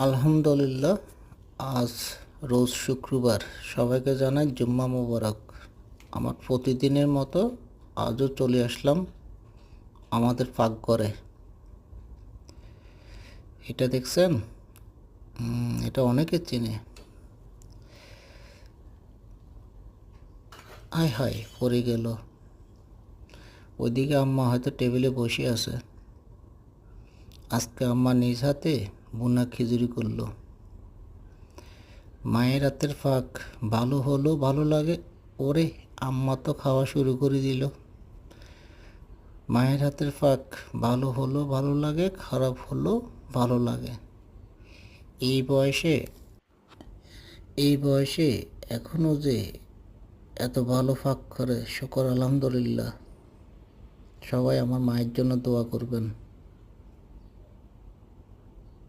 আলহামদুলিল্লাহ। আজ রোজ শুক্রবার, সবাইকে জানাই জুম্মা মোবারক। আমার প্রতিদিনের মতো আজও চলে আসলাম আমাদের পাকঘরে। এটা দেখছেন? এটা অনেকে চিনে। হায় হায়, পড়ে গেল। ওইদিকে আম্মা হয়তো টেবিলে বসে আছে। আজকে আম্মা নিজ হাতে বুনা খিচুড়ি করলো। মায়ের হাতের পাক ভালো হলো ভালো লাগে। ওরে, আম্মা তো খাওয়া শুরু করে দিল। মায়ের হাতের পাক ভালো হলো ভালো লাগে, খারাপ হলো ভালো লাগে। এই বয়সে এই বয়সে এখনও যে এত ভালো পাক করে, শুকর আলহামদুলিল্লাহ। সবাই আমার মায়ের জন্য দোয়া করবেন।